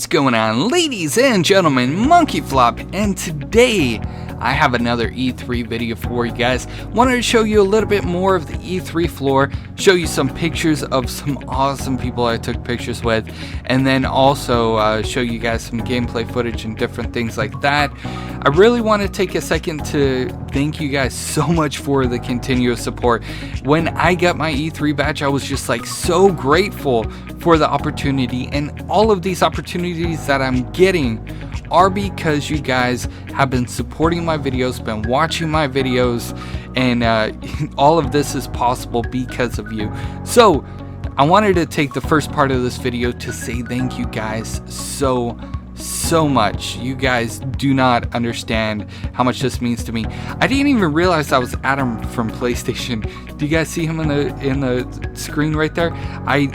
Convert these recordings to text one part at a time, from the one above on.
What's going on, ladies and gentlemen? MonkeyFlop, and today I have another E3 video for you guys. Wanted to show you a little bit more of the E3 floor, show you some pictures of some awesome people I took pictures with, and then also show you guys some gameplay footage and different things like that. I really want to take a second to thank you guys so much for the continuous support. When I got my E3 badge, I was just like so grateful for the opportunity, and all of these opportunities that I'm getting are because you guys have been supporting my videos, been watching my videos, and all of this is possible because of you. So I wanted to take the first part of this video to say thank you guys so much. You guys do not understand how much this means to me. I didn't even realize that was Adam from PlayStation. Do you guys see him in the screen right there? I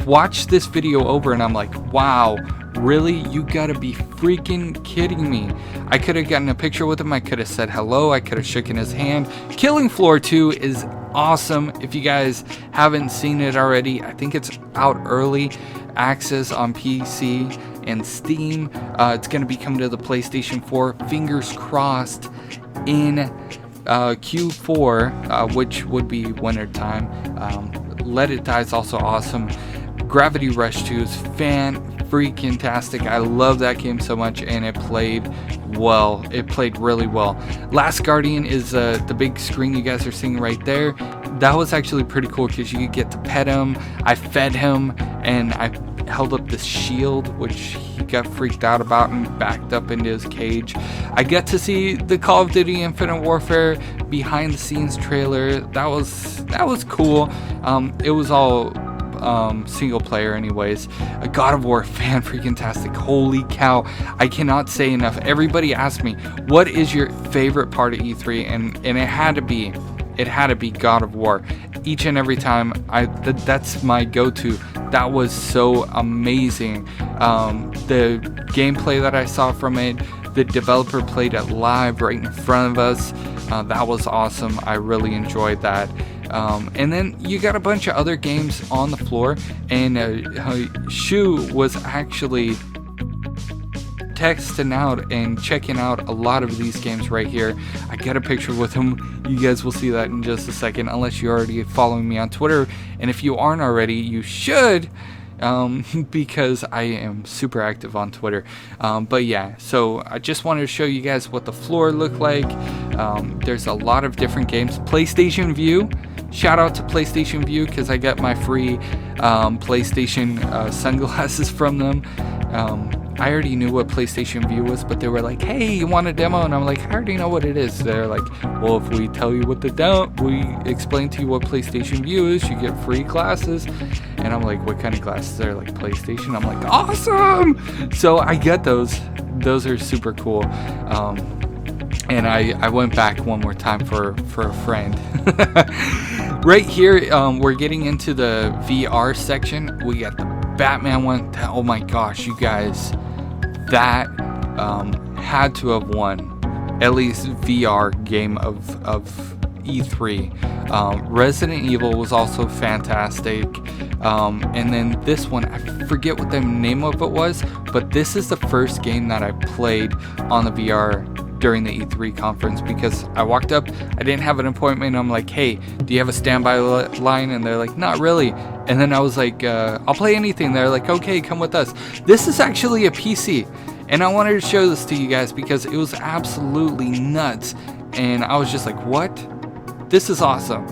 watched this video over and I'm like, wow, really? You gotta be freaking kidding me. I could have gotten a picture with him, I could have said hello, I could have shaken his hand. Killing Floor 2 is awesome. If you guys haven't seen it already, I think it's out early access on PC and Steam. It's gonna be coming to the PlayStation 4, fingers crossed, in Q4, which would be winter time. Let It Die is also awesome. Gravity Rush 2 is freaking-tastic. I love that game so much, and it played well. It played really well. Last Guardian is the big screen you guys are seeing right there. That was actually pretty cool because you get to pet him. I fed him, and I held up this shield, which he got freaked out about and backed up into his cage. I got to see the Call of Duty Infinite Warfare behind the scenes trailer. That was cool. It was all single player anyways. A God of War freaking-tastic. Holy cow, I cannot say enough. Everybody asked me, what is your favorite part of E3, and it had to be God of War. Each and every time, that's my go-to. That was so amazing. The gameplay that I saw from it, the developer played it live right in front of us. That was awesome. I really enjoyed that. And then you got a bunch of other games on the floor, and Shu was actually texting out and checking out a lot of these games right here. I got a picture with him. You guys will see that in just a second, unless you're already following me on Twitter, and if you aren't already, you should, because I am super active on Twitter. But yeah, so I just wanted to show you guys what the floor looked like. There's a lot of different games. PlayStation View, shout out to PlayStation View because I got my free PlayStation sunglasses from them. I already knew what PlayStation View was, but they were like, hey, you want a demo? And I'm like, I already know what it is. They're like, well, if we tell you what we explain to you what PlayStation View is, you get free glasses. And I'm like, what kind of glasses? They're like, PlayStation. I'm like, awesome. So I get those. Those are super cool. And I went back one more time for a friend. Right here, we're getting into the VR section. We got the Batman one. Oh my gosh, you guys, that had to have won at least VR game of E3. Resident Evil was also fantastic. And then this one, I forget what the name of it was, but this is the first game that I played on the VR during the E3 conference, because I walked up, I didn't have an appointment, I'm like, hey, do you have a standby line? And they're like, not really. And then I was like, I'll play anything. They're like, okay, come with us. This is actually a PC, and I wanted to show this to you guys because it was absolutely nuts, and I was just like, what? This is awesome.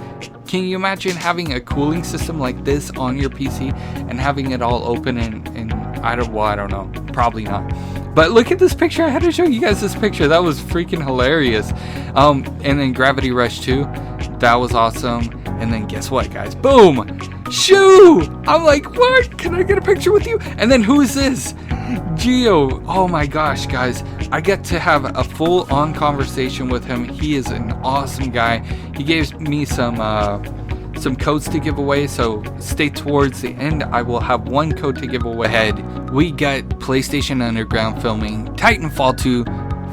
Can you imagine having a cooling system like this on your PC and having it all open and I don't know, probably not. But look at this picture. I had to show you guys this picture. That was freaking hilarious. And then Gravity Rush 2, that was awesome. And then guess what, guys? Boom! Shu! I'm like, what? Can I get a picture with you? And then who is this? Geo. Oh my gosh, guys. I get to have a full-on conversation with him. He is an awesome guy. He gave me some codes to give away, so stay towards the end. I will have one code to give away ahead. We got PlayStation Underground filming Titanfall 2.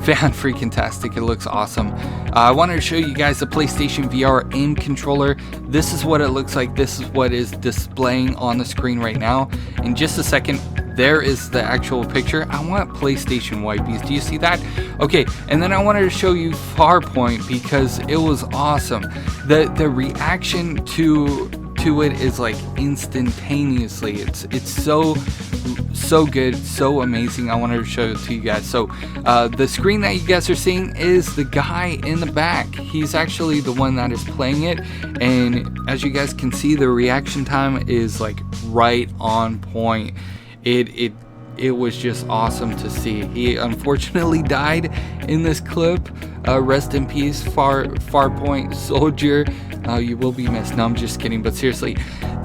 Fan-freaking-tastic. It looks awesome. I wanted to show you guys the PlayStation VR aim controller. This is what it looks like. This is what is displaying on the screen right now. In just a second, there is the actual picture. I want PlayStation wipes. Do you see that? Okay, and then I wanted to show you Farpoint because it was awesome. The reaction to it is like instantaneously. It's so good, so amazing. I wanted to show it to you guys. So the screen that you guys are seeing is the guy in the back. He's actually the one that is playing it, and as you guys can see, the reaction time is like right on point. It was just awesome to see. He unfortunately died in this clip. Rest in peace, Farpoint soldier. You will be missed. No, I'm just kidding, but seriously,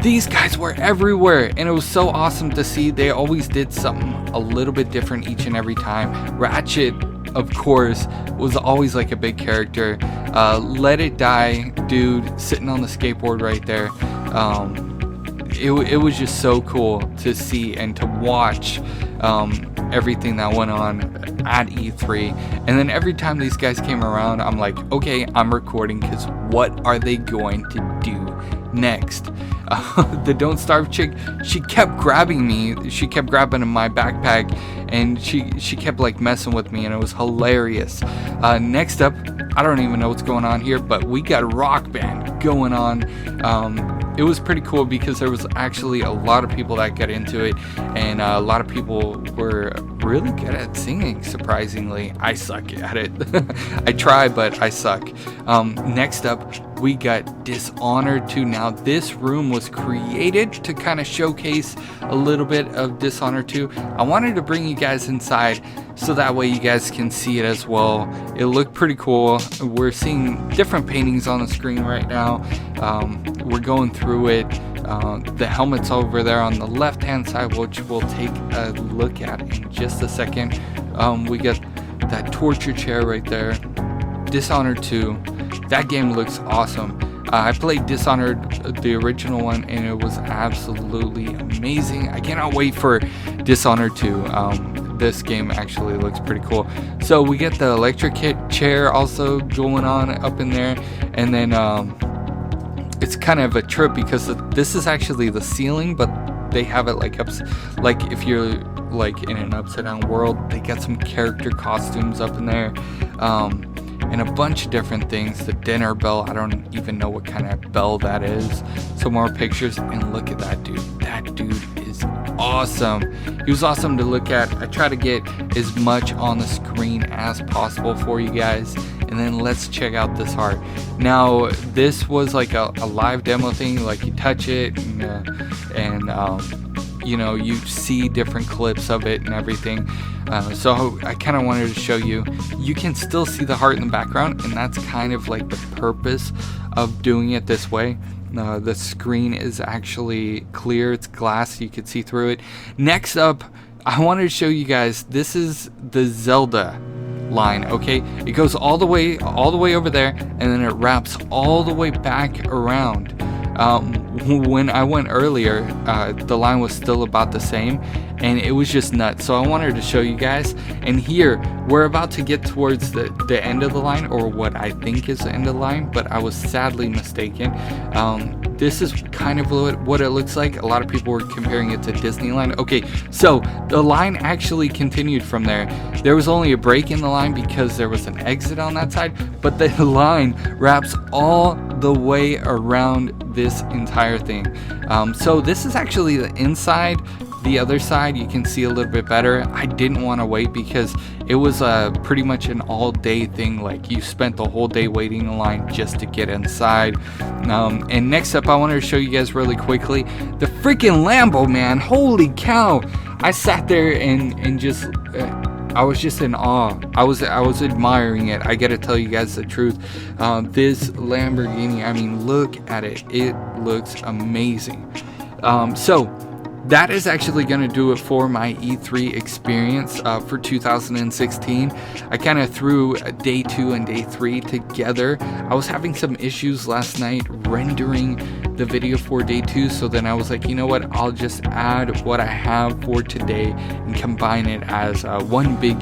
these guys were everywhere, and it was so awesome to see. They always did something a little bit different each and every time. Ratchet, of course, was always like a big character. Let It Die dude sitting on the skateboard right there. It was just so cool to see and to watch everything that went on at E3. And then every time these guys came around, I'm like, okay, I'm recording, because what are they going to do next? The Don't Starve chick, she kept grabbing me. She kept grabbing my backpack, and she kept like messing with me, and it was hilarious. Next up, I don't even know what's going on here, but we got Rock Band going on. It was pretty cool because there was actually a lot of people that got into it, and a lot of people were really good at singing, surprisingly. I suck at it. I try, but I suck. Next up, we got Dishonored 2. Now, this room was created to kind of showcase a little bit of Dishonored 2. I wanted to bring you guys inside so that way you guys can see it as well. It looked pretty cool. We're seeing different paintings on the screen right now. We're going through it. The helmet's over there on the left hand side, which we'll take a look at in just a second. We got that torture chair right there. Dishonored 2. That game looks awesome. I played Dishonored, the original one, and it was absolutely amazing. I cannot wait for Dishonored 2. This game actually looks pretty cool. So we get the electric chair also going on up in there, and then it's kind of a trip because this is actually the ceiling, but they have it like like if you're like in an upside down world. They got some character costumes up in there, and a bunch of different things. The dinner bell, I don't even know what kind of bell that is. Some more pictures, and look at that dude. That dude is awesome. He was awesome to look at. I try to get as much on the screen as possible for you guys. And then let's check out this art. Now, this was like a live demo thing. Like you touch it, and you know, you see different clips of it and everything. So I kind of wanted to show you. You can still see the heart in the background, and that's kind of like the purpose of doing it this way. The screen is actually clear. It's glass. You could see through it. Next up, I wanted to show you guys. This is the Zelda line. Okay, it goes all the way over there, and then it wraps all the way back around. When I went earlier, the line was still about the same, and it was just nuts. So I wanted to show you guys. And here we're about to get towards the end of the line, or what I think is the end of the line, but I was sadly mistaken. This is kind of what it looks like. A lot of people were comparing it to Disneyland. Okay, so the line actually continued from there. There was only a break in the line because there was an exit on that side, but the line wraps all the way around this entire thing. So this is actually the inside. The other side you can see a little bit better. I didn't want to wait because it was pretty much an all-day thing. Like, you spent the whole day waiting in line just to get inside. And next up, I wanted to show you guys really quickly the freaking Lambo, man. Holy cow! I sat there and just I was just in awe. I was admiring it. I gotta tell you guys the truth. This Lamborghini, I mean, look at it. It looks amazing. So that is actually going to do it for my E3 experience for 2016. I kind of threw day 2 and day 3 together. I was having some issues last night rendering the video for day 2, so then I was like, you know what, I'll just add what I have for today and combine it as one big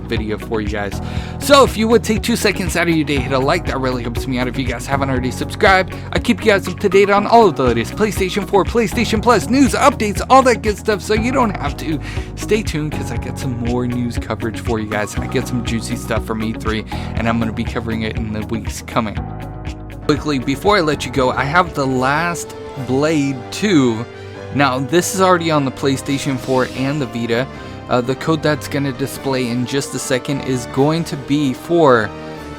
video for you guys. So if you would take 2 seconds out of your day, hit a like, that really helps me out. If you guys haven't already subscribed, I keep you guys up to date on all of the latest PlayStation 4, PlayStation Plus news, updates, all that good stuff, so you don't have to. Stay tuned because I get some more news coverage for you guys. I get some juicy stuff from E3 and I'm going to be covering it in the weeks coming. Quickly, before I let you go, I have The Last Blade 2. Now, this is already on the PlayStation 4 and the Vita. The code that's going to display in just a second is going to be for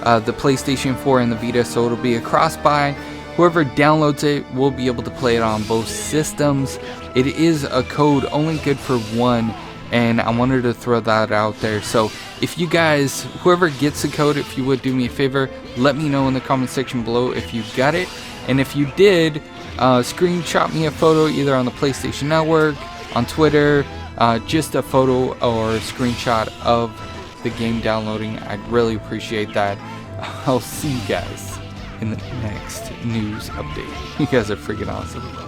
the PlayStation 4 and the Vita, so it'll be a cross-buy. Whoever downloads it will be able to play it on both systems. It is a code only good for one, and I wanted to throw that out there. So if you guys, whoever gets the code, if you would do me a favor, let me know in the comment section below if you got it. And if you did, screenshot me a photo either on the PlayStation Network, on Twitter, just a photo or a screenshot of the game downloading. I'd really appreciate that. I'll see you guys in the next news update. You guys are freaking awesome.